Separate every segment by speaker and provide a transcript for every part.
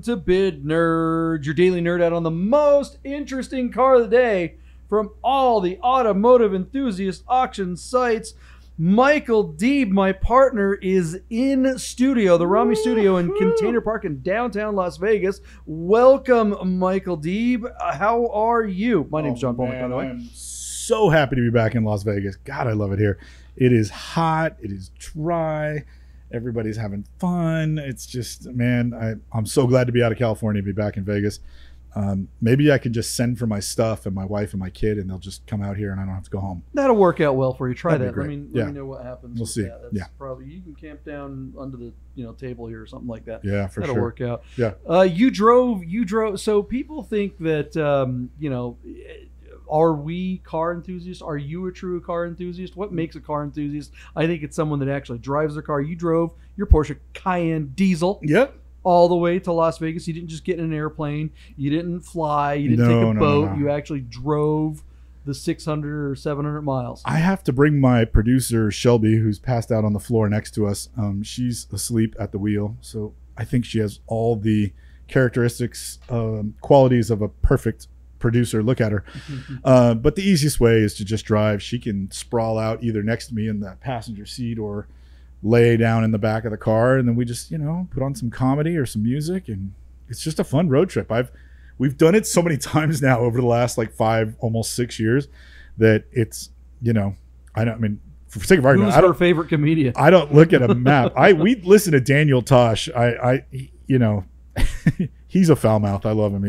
Speaker 1: to Bid Nerds, your daily nerd out on the most interesting car of the day from all the automotive enthusiast auction sites. Michael Deeb, my partner, is in studio, the Rami Studio in Container Park in downtown Las Vegas. Welcome, Michael Deeb. How are you? My name's John Polnik, by the way.
Speaker 2: I'm so happy to be back in Las Vegas. God, I love it here. It is hot. It is dry. Everybody's having fun. It's just, man, I'm so glad to be out of California and be back in Vegas. Maybe I could just send for my stuff and my wife and my kid, and they'll just come out here, and I don't have to go home.
Speaker 1: That'll work out well for you. Try
Speaker 2: That'd
Speaker 1: that. Let me know what happens.
Speaker 2: We'll see.
Speaker 1: That. That's probably, you can camp down under the table here or something like that.
Speaker 2: Yeah, for
Speaker 1: That'll
Speaker 2: sure.
Speaker 1: work out.
Speaker 2: Yeah.
Speaker 1: You drove. So people think that are we car enthusiasts? Are you a true car enthusiast? What makes a car enthusiast? I think it's someone that actually drives their car. You drove your Porsche Cayenne diesel.
Speaker 2: Yep.
Speaker 1: All the way to Las Vegas. You didn't just get in an airplane. You didn't fly. You didn't take a boat. No. You actually drove the 600 or 700 miles.
Speaker 2: I have to bring my producer, Shelby, who's passed out on the floor next to us. She's asleep at the wheel. So I think she has all the characteristics, qualities of a perfect producer. Look at her. But the easiest way is to just drive. She can sprawl out either next to me in the passenger seat or lay down in the back of the car, and then we just put on some comedy or some music, and it's just a fun road trip. We've done it so many times now over the last like 5, almost 6 years that it's for sake of argument,
Speaker 1: who's our favorite comedian?
Speaker 2: I don't look at a map. We listen to Daniel Tosh. He's a foul mouth. I love him.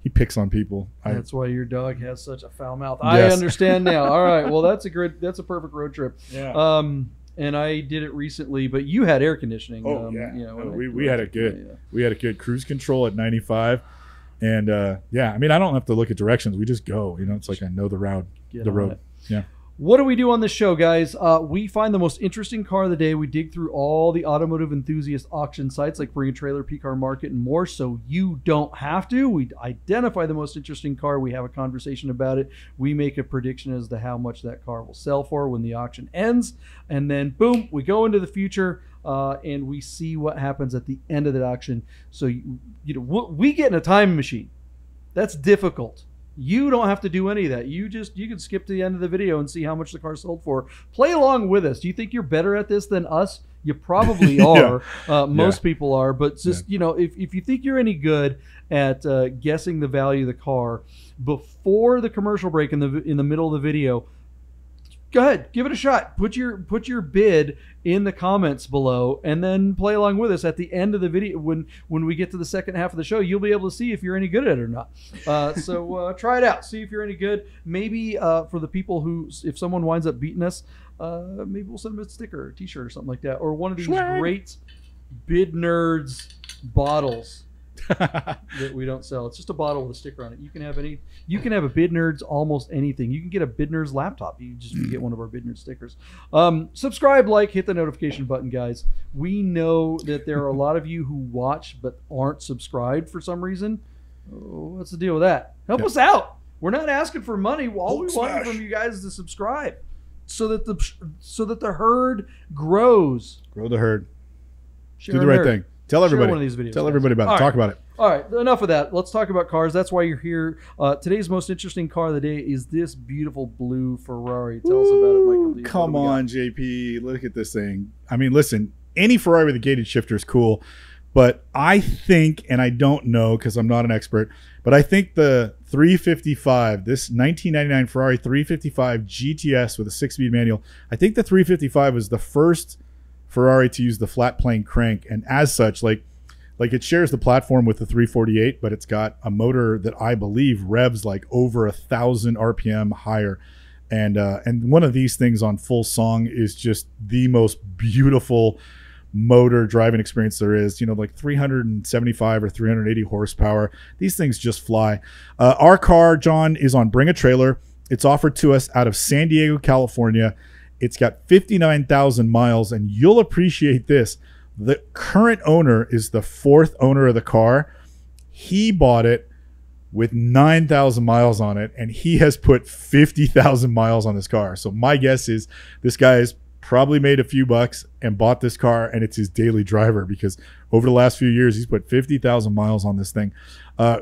Speaker 2: He picks on people.
Speaker 1: That's why your dog has such a foul mouth. Yes. I understand now. All right. Well, that's a perfect road trip.
Speaker 2: Yeah.
Speaker 1: And I did it recently, but you had air conditioning.
Speaker 2: Oh, we had it good. Yeah. We had a good cruise control at 95. And I don't have to look at directions. We just go. It's like I know the route, the road. Yeah.
Speaker 1: What do we do on this show, guys? We find the most interesting car of the day. We dig through all the automotive enthusiast auction sites like Bring a Trailer, P-Car Market, and more, so you don't have to. We identify the most interesting car. We have a conversation about it. We make a prediction as to how much that car will sell for when the auction ends. And then, boom, we go into the future, and we see what happens at the end of that auction. So, we get in a time machine. That's difficult. You don't have to do any of that. You can skip to the end of the video and see how much the car sold for. Play along with us. Do you think you're better at this than us? You probably are. Most people are. But just, if you think you're any good at guessing the value of the car before the commercial break in the middle of the video, go ahead, give it a shot. Put your bid in the comments below, and then play along with us at the end of the video. When we get to the second half of the show, you'll be able to see if you're any good at it or not. So try it out. See if you're any good. Maybe for the people who, if someone winds up beating us, maybe we'll send them a sticker or t-shirt or something like that, or one of these great Bid Nerds bottles that we don't sell. It's just a bottle with a sticker on it. You can have a Bid Nerds almost anything. You can get a Bid Nerds laptop. You get one of our Bid Nerds stickers. Subscribe, like, hit the notification button, guys. We know that there are a lot of you who watch but aren't subscribed for some reason. What's the deal with that? Help us out. We're not asking for money. All we want from you guys is to subscribe, so that the herd grows.
Speaker 2: Grow the herd. Do the right thing. Tell everybody.
Speaker 1: One of these videos,
Speaker 2: Tell everybody about it. Talk about it.
Speaker 1: All right, enough of that. Let's talk about cars. That's why you're here. Today's most interesting car of the day is this beautiful blue Ferrari. Tell us about it, Michael Deeb.
Speaker 2: Come on, JP. Look at this thing. I mean, listen, any Ferrari with a gated shifter is cool, but I think, and I don't know because I'm not an expert, but I think the 355, this 1999 Ferrari 355 GTS with a 6-speed manual, I think the 355 was the first Ferrari to use the flat plane crank, and as such, like it shares the platform with the 348, but it's got a motor that I believe revs like over 1,000 RPM higher, and one of these things on full song is just the most beautiful motor driving experience there is. Like 375 or 380 horsepower. These things just fly. Our car, John, is on Bring a Trailer. It's offered to us out of San Diego, California. It's got 59,000 miles, and you'll appreciate this. The current owner is the 4th owner of the car. He bought it with 9,000 miles on it, and he has put 50,000 miles on this car. So my guess is this guy is probably made a few bucks and bought this car, and it's his daily driver because over the last few years, he's put 50,000 miles on this thing.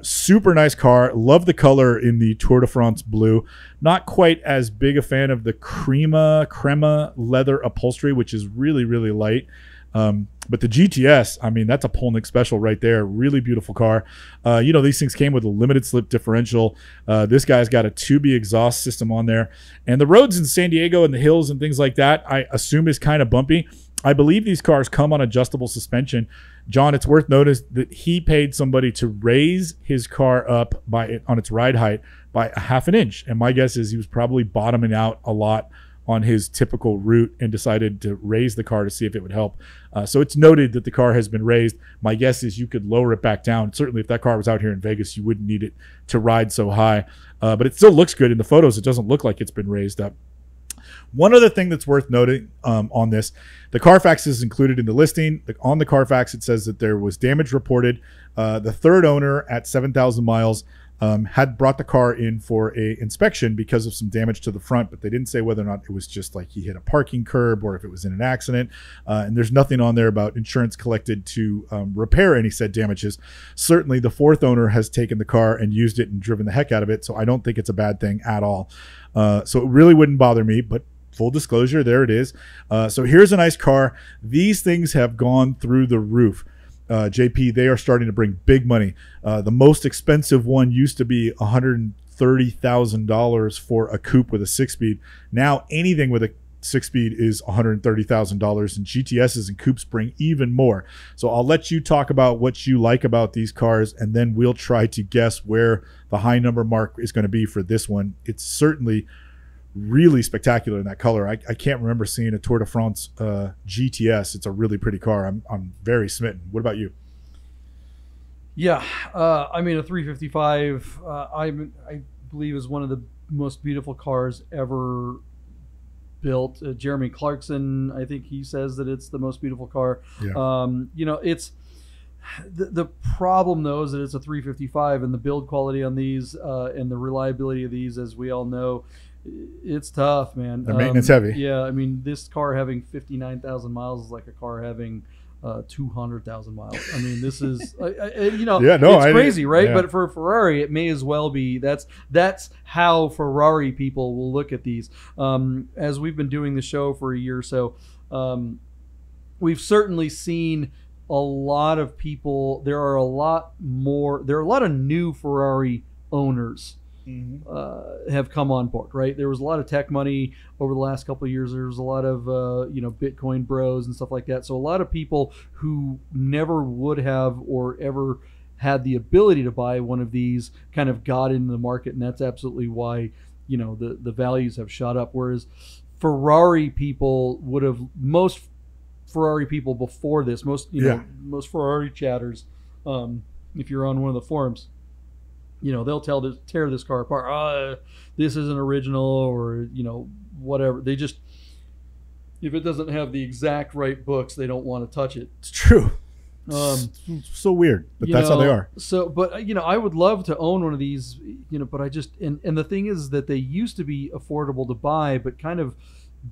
Speaker 2: Super nice car. Love the color in the Tour de France blue. Not quite as big a fan of the crema leather upholstery, which is really, really light. But the GTS, I mean, that's a Polnik special right there. Really beautiful car. You know, these things came with a limited slip differential. This guy's got a 2B exhaust system on there. And the roads in San Diego and the hills and things like that, I assume is kind of bumpy. I believe these cars come on adjustable suspension. John, it's worth noticing that he paid somebody to raise his car up on its ride height by a half an inch. And my guess is he was probably bottoming out a lot on his typical route and decided to raise the car to see if it would help. So it's noted that the car has been raised. My guess is you could lower it back down. Certainly if that car was out here in Vegas, you wouldn't need it to ride so high. But it still looks good. In the photos, it doesn't look like it's been raised up. One other thing that's worth noting on this, the Carfax is included in the listing. On the Carfax, it says that there was damage reported. The third owner at 7,000 miles had brought the car in for a inspection because of some damage to the front, but they didn't say whether or not it was just like he hit a parking curb or if it was in an accident. And there's nothing on there about insurance collected to repair any said damages. Certainly the fourth owner has taken the car and used it and driven the heck out of it, so I don't think it's a bad thing at all. So it really wouldn't bother me, but full disclosure, there it is. So here's a nice car. These things have gone through the roof. JP, they are starting to bring big money. The most expensive one used to be $130,000 for a coupe with a 6-speed. Now anything with a 6-speed is $130,000, and GTSs and coupes bring even more. So I'll let you talk about what you like about these cars, and then we'll try to guess where the high number mark is going to be for this one. It's certainly really spectacular in that color. I can't remember seeing a Tour de France GTS. It's a really pretty car. I'm very smitten. What about you?
Speaker 1: Yeah, I mean, a 355 I believe is one of the most beautiful cars ever built. Jeremy Clarkson, I think he says that it's the most beautiful car. Yeah. You know, it's the problem though is that it's a 355, and the build quality on these and the reliability of these, as we all know, it's tough, man.
Speaker 2: They're maintenance heavy.
Speaker 1: Yeah, I mean, this car having 59,000 miles is like a car having 200,000 miles. I mean, this is, you know, yeah, no, it's crazy, right? Yeah. But for Ferrari, it may as well be. That's how Ferrari people will look at these. As we've been doing the show for a year or so, we've certainly seen a lot of people. There are a lot of new Ferrari owners. Have come on board, right? There was a lot of tech money over the last couple of years. There was a lot of you know, Bitcoin bros and stuff like that. So a lot of people who never would have or ever had the ability to buy one of these kind of got into the market, and that's absolutely why, you know, the values have shot up. Whereas Ferrari people would have, most Ferrari people before this, most Ferrari chatters, if you're on one of the forums, you know, they'll tear this car apart. This isn't original, or, you know, whatever. They just, if it doesn't have the exact right books, they don't want to touch it.
Speaker 2: It's true. So weird, but that's how they are.
Speaker 1: So, but you know, I would love to own one of these, you know, but I just, and the thing is that they used to be affordable to buy, but kind of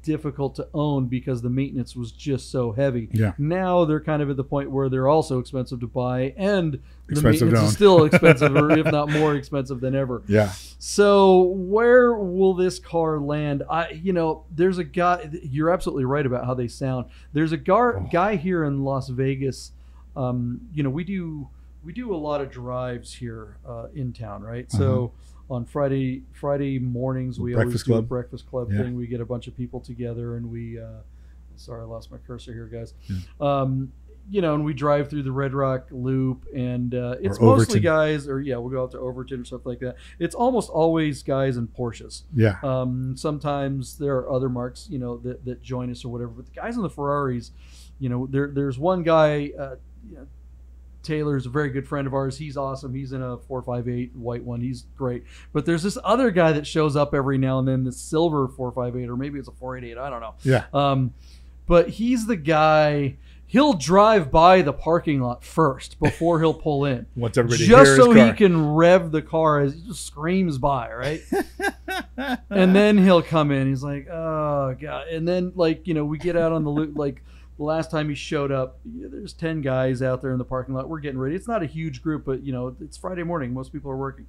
Speaker 1: difficult to own because the maintenance was just so heavy. Yeah. Now they're kind of at the point where they're also expensive to buy, and the maintenance is still expensive, or if not more expensive than ever. Yeah. So where will this car land? You know, there's a guy. You're absolutely right about how they sound. There's a guy here in Las Vegas. You know, we do a lot of drives here in town, right? So on Friday mornings, we always do a breakfast club thing. We get a bunch of people together, and we sorry, I lost my cursor here, guys. You know, and we drive through the Red Rock Loop, and it's mostly guys, or we'll go out to Overton or stuff like that. It's almost always guys in Porsches. Yeah. Sometimes there are other marks, you know, that join us or whatever, but the guys in the Ferraris, you know, there's one guy, you know, Taylor's a very good friend of ours. He's awesome. He's in a 458 white one. He's great. But there's this other guy that shows up every now and then, the silver 458, or maybe it's a 488. I don't know. Yeah. But he's the guy. He'll drive by the parking lot first before he'll pull in.
Speaker 2: Wants everybody
Speaker 1: just so he can rev the car as he just screams by, right? And then he'll come in. He's like, oh god. And then like, you know, we get out on the loop. Like the last time he showed up, there's 10 guys out there in the parking lot. We're getting ready. It's not a huge group, but you know, it's Friday morning. Most people are working.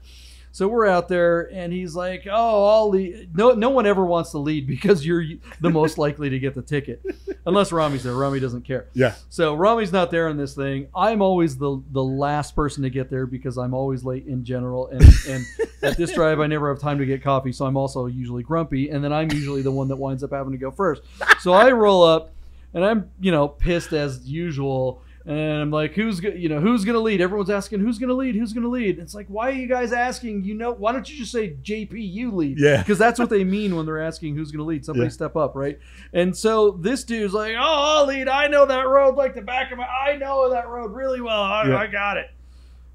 Speaker 1: So we're out there, and he's like, "Oh, I'll lead." No one ever wants to lead because you're the most likely to get the ticket, unless Rami's there. Rami doesn't care.
Speaker 2: Yeah.
Speaker 1: So Rami's not there in this thing. I'm always the last person to get there because I'm always late in general, and at this drive I never have time to get coffee, so I'm also usually grumpy, and then I'm usually the one that winds up having to go first. So I roll up, and I'm pissed as usual. And I'm like, who's going to lead? Everyone's asking, who's going to lead? Who's going to lead? It's like, why are you guys asking? Why don't you just say, JP, you lead?
Speaker 2: Yeah.
Speaker 1: Because that's what they mean when they're asking who's going to lead. Somebody step up, right? And so this dude's like, oh, I'll lead. I know that road like the back of I know that road really well. I got it.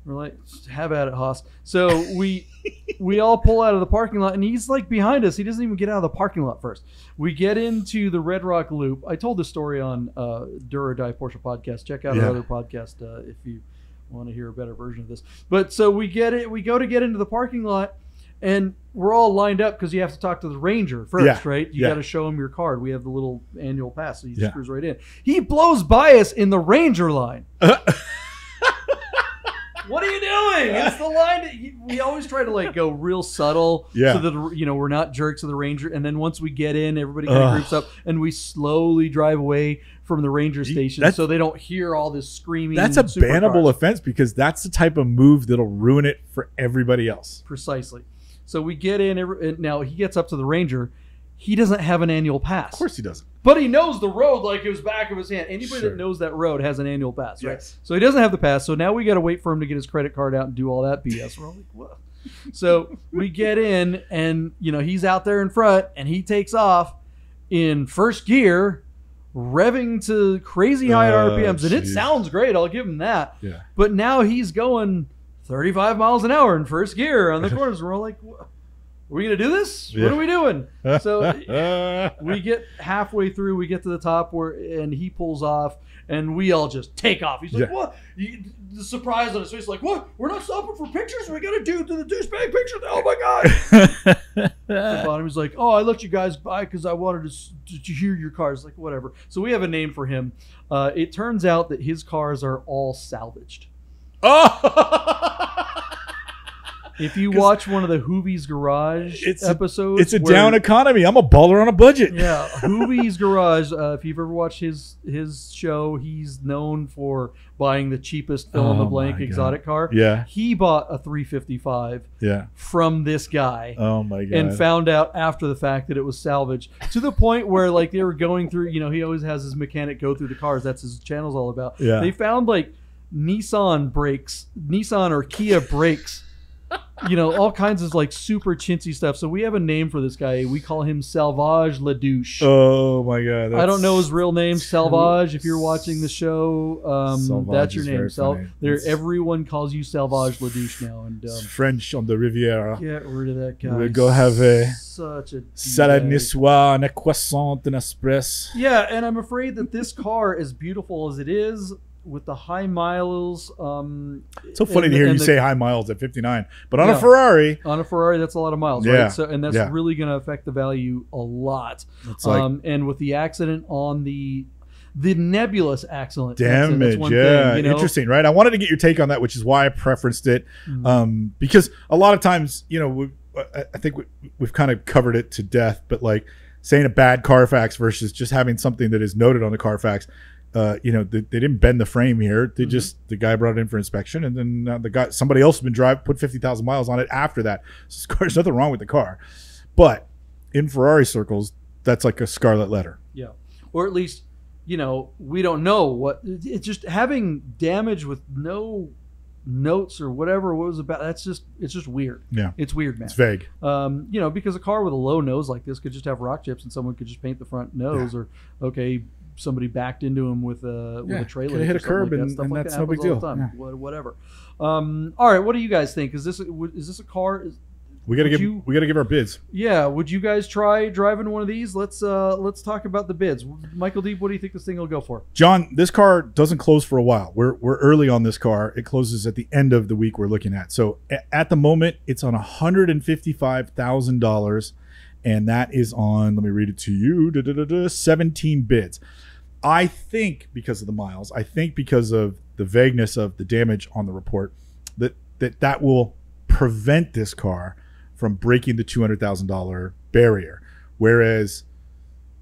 Speaker 1: We're like, have at it, Haas. So we all pull out of the parking lot, and he's like behind us. He doesn't even get out of the parking lot first. We get into the Red Rock Loop. I told this story on Do or Die Porsche podcast. Check out our other podcast if you want to hear a better version of this. But so we go to get into the parking lot, and we're all lined up because you have to talk to the ranger first, right? You got to show him your card. We have the little annual pass, so he screws right in. He blows by us in the ranger line. What are you doing? It's the line that we always try to like go real subtle so that we're not jerks of the ranger. And then once we get in, everybody kind of groups up and we slowly drive away from the ranger station so they don't hear all this screaming.
Speaker 2: That's a bannable offense because that's the type of move that'll ruin it for everybody else.
Speaker 1: Precisely. So we get in. Now he gets up to the ranger. He doesn't have an annual pass.
Speaker 2: Of course he doesn't.
Speaker 1: But he knows the road like it was back of his hand. Anybody that knows that road has an annual pass, right? So he doesn't have the pass. So now we got to wait for him to get his credit card out and do all that BS. We're all like, what? So we get in, and he's out there in front, and he takes off in first gear, revving to crazy high RPMs, and it sounds great. I'll give him that. Yeah. But now he's going 35 miles an hour in first gear on the corners. We're all like, what? Are we going to do this? What are we doing? So we get halfway through. We get to the top and he pulls off, and we all just take off. He's like, what? The surprise on his face, like, what? We're not stopping for pictures? We got to do the douchebag picture? Oh, my God. At the bottom, he's like, oh, I let you guys by because I wanted to hear your cars. Like, whatever. So we have a name for him. It turns out that his cars are all salvaged. Oh! If you watch one of the Hoovie's Garage episodes,
Speaker 2: it's a down economy. I'm a baller on a budget.
Speaker 1: Yeah, Hoovie's Garage. If you've ever watched his show, he's known for buying the cheapest fill-in-the-blank exotic car. Yeah, he bought a 355. From this guy. Oh my god! And found out after the fact that it was salvaged to the point where like they were going through. He always has his mechanic go through the cars. That's his channel's all about. Yeah, they found like Nissan or Kia brakes. All kinds of like super chintzy stuff. So we have a name for this guy. We call him Salvage Ladouche. Oh my god! I don't know his real name, Salvage. If you're watching the show, that's your name. Everyone calls you Salvage Ladouche now. And
Speaker 2: French on the Riviera.
Speaker 1: Get rid of that guy.
Speaker 2: We'll go have a salade niçoise, and a croissant, and espresso.
Speaker 1: Yeah, and I'm afraid that this car, as beautiful as it is, with the high miles,
Speaker 2: it's so funny to hear you say high miles at 59, but on a Ferrari,
Speaker 1: that's a lot of miles, right? So, and that's really going to affect the value a lot. And with the accident on the nebulous accident
Speaker 2: damage, interesting, right? I wanted to get your take on that, which is why I preferenced it, because a lot of times, I think we've kind of covered it to death, but like saying a bad Carfax versus just having something that is noted on the Carfax. They didn't bend the frame here. They the guy brought it in for inspection, and then somebody else has been put 50,000 miles on it after that. So there's nothing wrong with the car, but in Ferrari circles, that's like a scarlet letter.
Speaker 1: Yeah, or at least we don't know what it's just having damage with no notes or whatever it was about. It's just weird. Yeah, it's weird, man.
Speaker 2: It's vague.
Speaker 1: Because a car with a low nose like this could just have rock chips, and someone could just paint the front nose, or somebody backed into him with a trailer.
Speaker 2: Hit a curb, and that's no big deal.
Speaker 1: Whatever. All right, what do you guys think? Is this a car?
Speaker 2: We gotta give our bids.
Speaker 1: Yeah, would you guys try driving one of these? Let's talk about the bids. Michael Deeb, what do you think this thing will go for?
Speaker 2: John, this car doesn't close for a while. We're early on this car. It closes at the end of the week we're looking at. So at the moment, it's on $155,000, and that is on. Let me read it to you. 17 bids. I think because of the miles. I think because of the vagueness of the damage on the report, that will prevent this car from breaking the $200,000 barrier, whereas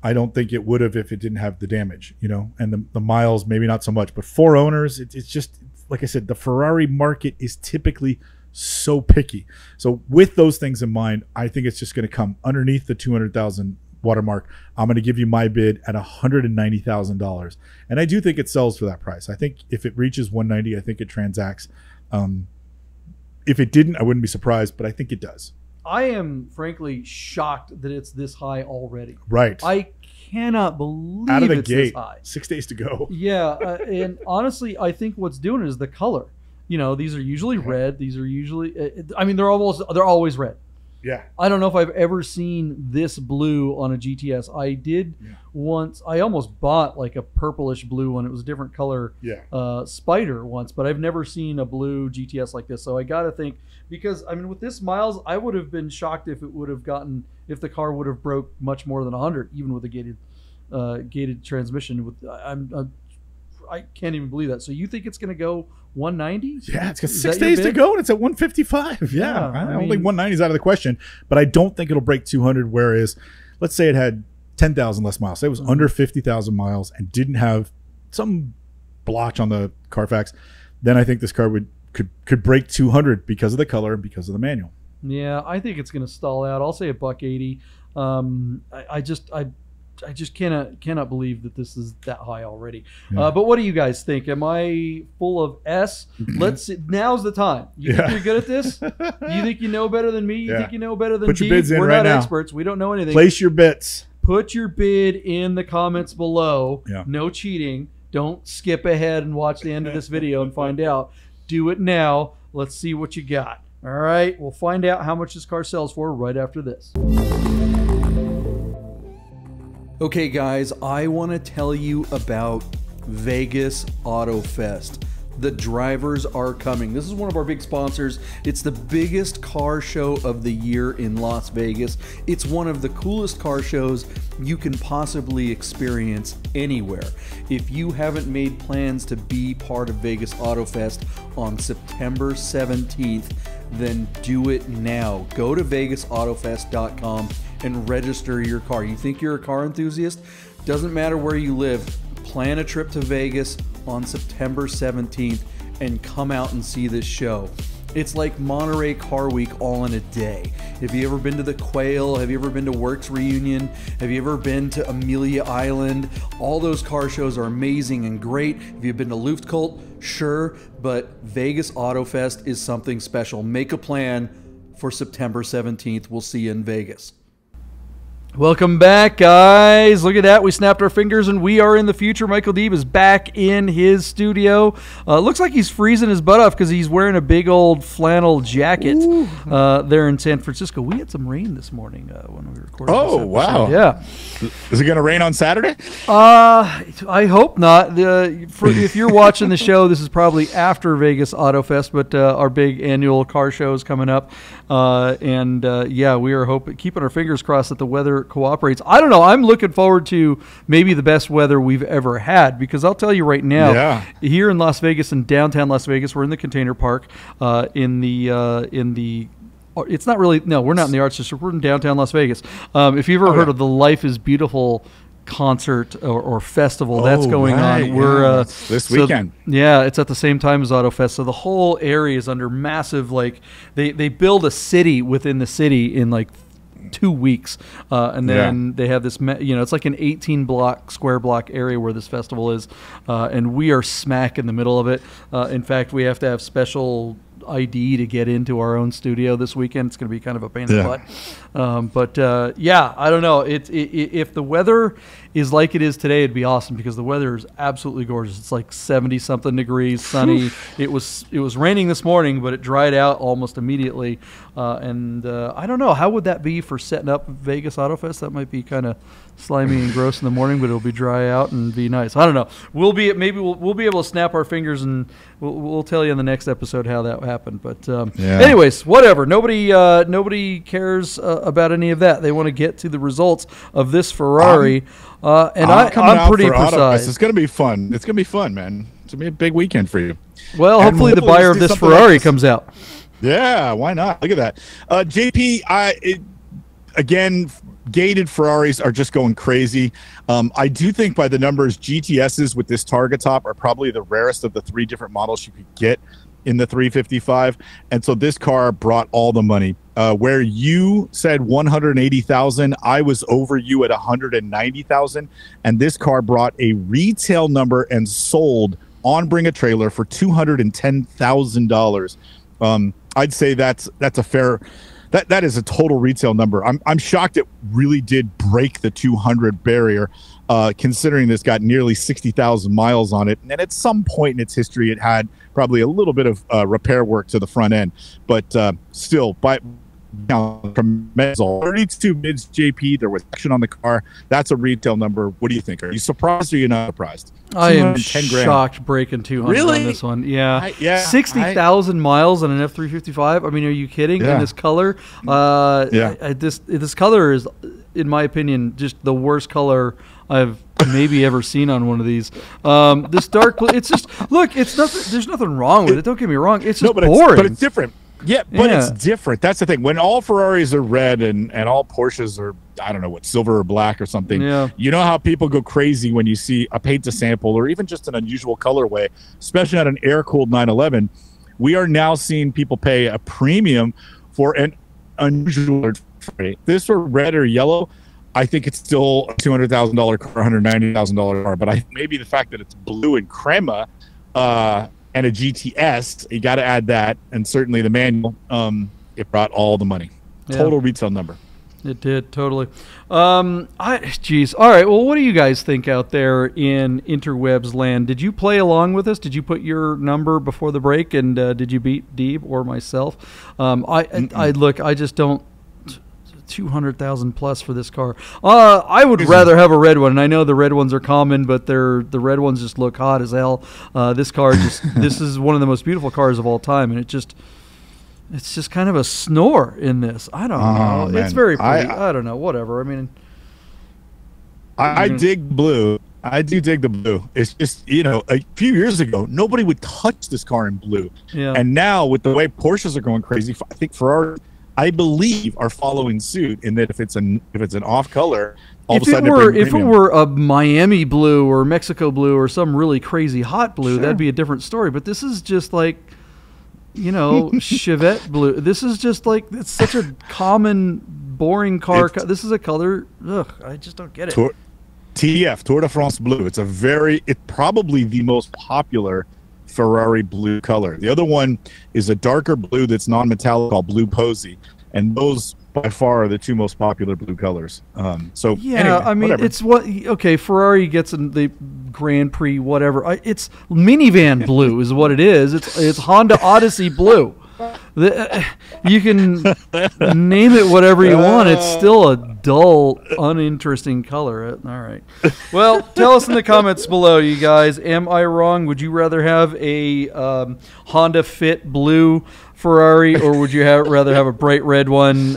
Speaker 2: I don't think it would have if it didn't have the damage, and the miles maybe not so much. But for owners, it's just like I said, the Ferrari market is typically so picky. So with those things in mind, I think it's just going to come underneath the 200,000 watermark. I'm going to give you my bid at $190,000, and I do think it sells for that price. I think if it reaches 190, I think it transacts. If it didn't, I wouldn't be surprised, but I think it does.
Speaker 1: I am frankly shocked that it's this high already.
Speaker 2: Right.
Speaker 1: I cannot believe
Speaker 2: out of the
Speaker 1: it's
Speaker 2: gate.
Speaker 1: This high.
Speaker 2: 6 days to go.
Speaker 1: Yeah, and honestly, I think what's doing it is the color. These are usually red. These are usually, they're always red.
Speaker 2: Yeah.
Speaker 1: I don't know if I've ever seen this blue on a GTS. I did once. I almost bought like a purplish blue one. It was a different color Spider once, but I've never seen a blue GTS like this. So I got to think, because with this miles, I would have been shocked if if the car would have broke much more than 100, even with a gated transmission. I can't even believe that. So you think it's going to go 190?
Speaker 2: Yeah, it's got 6 days to go, and it's at 155. Yeah, I don't think 190 is out of the question, but I don't think it'll break 200. Whereas, let's say it had 10,000 less miles. Say it was under 50,000 miles and didn't have some blotch on the Carfax, then I think this car could break 200 because of the color and because of the manual.
Speaker 1: Yeah, I think it's going to stall out. I'll say $180. I just cannot believe that this is that high already.
Speaker 2: Yeah.
Speaker 1: But what do you guys think? Am I full of S? Let's see. Now's the time. You think you're good at this? You think you know better than me? You think you know better than
Speaker 2: Put your bids in
Speaker 1: We're
Speaker 2: right
Speaker 1: not
Speaker 2: now.
Speaker 1: experts. We don't know anything.
Speaker 2: Place your bets.
Speaker 1: Put your bid in the comments below.
Speaker 2: Yeah.
Speaker 1: No cheating. Don't skip ahead and watch the end of this video and find out. Do it now. Let's see what you got. All right. We'll find out how much this car sells for right after this. Okay, guys, I want to tell you about Vegas Auto Fest. The drivers are coming. This is one of our big sponsors. It's the biggest car show of the year in Las Vegas. It's one of the coolest car shows you can possibly experience anywhere. If you haven't made plans to be part of Vegas Auto Fest on September 17th, then do it now. Go to VegasAutoFest.com and register your car. You think you're a car enthusiast? Doesn't matter where you live. Plan a trip to Vegas on September 17th and come out and see this show. It's like Monterey Car Week all in a day. Have you ever been to the Quail? Have you ever been to Works Reunion? Have you ever been to Amelia Island? All those car shows are amazing and great. Have you been to Luftkult? Sure, but Vegas Auto Fest is something special. Make a plan for September 17th. We'll see you in Vegas. Welcome back, guys. Look at that. We snapped our fingers and we are in the future. Michael Deeb is back in his studio. Looks like he's freezing his butt off because he's wearing a big old flannel jacket there in San Francisco. We had some rain this morning when we recorded this episode.
Speaker 2: Wow.
Speaker 1: Yeah.
Speaker 2: Is it going to rain on Saturday?
Speaker 1: I hope not. If you're watching the show, this is probably after Vegas Auto Fest, but our big annual car show is coming up. Yeah, we are keeping our fingers crossed that the weather cooperates. I don't know. I'm looking forward to maybe the best weather we've ever had, because I'll tell you right now, here in Las Vegas, in downtown Las Vegas, we're in the Container Park, it's not really, no, we're not in the Arts District. We're in downtown Las Vegas. If you've ever heard of the Life is Beautiful concert or festival that's going on, we're
Speaker 2: this weekend.
Speaker 1: Yeah, it's at the same time as Auto Fest. So the whole area is under massive, like they build a city within the city in like 2 weeks, and then they have this, it's like an 18 square block area where this festival is, and we are smack in the middle of it. In fact, we have to have special ID to get into our own studio this weekend. It's going to be kind of a pain in the butt. I don't know. If the weather is like it is today, it'd be awesome because the weather is absolutely gorgeous. It's like 70-something degrees, sunny. It was raining this morning, but it dried out almost immediately. And I don't know, how would that be for setting up Vegas Auto Fest? That might be kind of slimy and gross in the morning, but it'll be dry out and be nice. I don't know. We'll be able to snap our fingers, and we'll tell you in the next episode how that happened. But anyways, whatever. Nobody cares about any of that. They want to get to the results of this Ferrari. And I'm pretty precise.
Speaker 3: It's going to be fun. It's going to be fun, man. It's going to be a big weekend for you.
Speaker 1: Well, hopefully the buyer of this Ferrari comes out.
Speaker 3: Yeah, why not? Look at that. JP, again, gated Ferraris are just going crazy. I do think by the numbers, GTSs with this target top are probably the rarest of the 3 different models you could get in the 355. And so this car brought all the money. Where you said 180,000, I was over you at 190,000. And this car brought a retail number and sold on Bring a Trailer for $210,000. I'd say that's a fair. That is a total retail number. I'm shocked it really did break the 200 barrier, considering this got nearly 60,000 miles on it. And at some point in its history, it had probably a little bit of repair work to the front end. But still, by tremendous 32 bids, JP. There was action on the car. That's a retail number. What do you think? Are you surprised or are you not surprised?
Speaker 1: I am shocked breaking 200 on this one. Yeah, 60,000 miles on an F355. I mean, are you kidding? In this color, this color is, in my opinion, just the worst color I've maybe ever seen on one of these. This dark blue. It's just It's nothing. There's nothing wrong with it. Don't get me wrong. It's just boring.
Speaker 3: But it's different. Yeah, but it's different. That's the thing. When all Ferraris are red and all Porsches are, I don't know what, silver or black or something, you know how people go crazy when you see a paint to sample or even just an unusual colorway, especially on an air-cooled 911. We are now seeing people pay a premium for an unusual Ferrari. This were red or yellow, I think it's still a $200,000 car, $190,000 car. But maybe the fact that it's blue and crema, and a GTS, you got to add that, and certainly the manual. It brought all the money. Total retail number.
Speaker 1: It did, totally. Geez. All right. Well, what do you guys think out there in interwebs land? Did you play along with us? Did you put your number before the break, and did you beat Deeb or myself? I just don't. 200,000 plus for this car. I would rather have a red one, and I know the red ones are common, but the red ones just look hot as hell. This car this is one of the most beautiful cars of all time, and it's just kind of a snore in this. I don't know. Man. It's very pretty. I don't know. Whatever. I mean,
Speaker 3: I dig blue. I do dig the blue. It's just, a few years ago, nobody would touch this car in blue. Yeah. And now with the way Porsches are going crazy, I think Ferrari, I believe, are following suit in that if it's an off color, all of a sudden
Speaker 1: if it were a Miami blue or Mexico blue or some really crazy hot blue, that'd be a different story. But this is just like, Chevette blue. This is just like, it's such a common, boring car. This is a color. I just don't get it.
Speaker 3: TF, Tour de France blue. It's probably the most popular Ferrari blue color. The other one is a darker blue that's non-metallic called Blue Posy, and those by far are the 2 most popular blue colors. Anyway,
Speaker 1: I mean, whatever. Ferrari gets in the Grand Prix, whatever. It's minivan blue is what it is. It's Honda Odyssey blue. You can name it whatever you want. It's still a dull, uninteresting color. All right. Well, tell us in the comments below, you guys. Am I wrong? Would you rather have a Honda Fit blue Ferrari, or would you rather have a bright red one?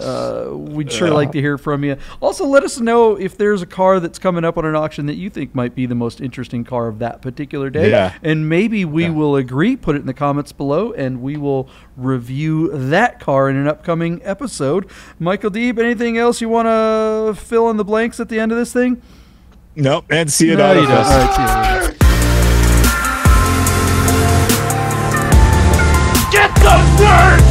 Speaker 1: We'd sure like to hear from you. Also, let us know if there's a car that's coming up on an auction that you think might be the most interesting car of that particular day. Yeah. And maybe we will agree. Put it in the comments below, and we will review that car in an upcoming episode. Michael Deeb, anything else you want to fill in the blanks at the end of this thing?
Speaker 3: Nope. And see you
Speaker 1: All right, see you.
Speaker 4: Get the word!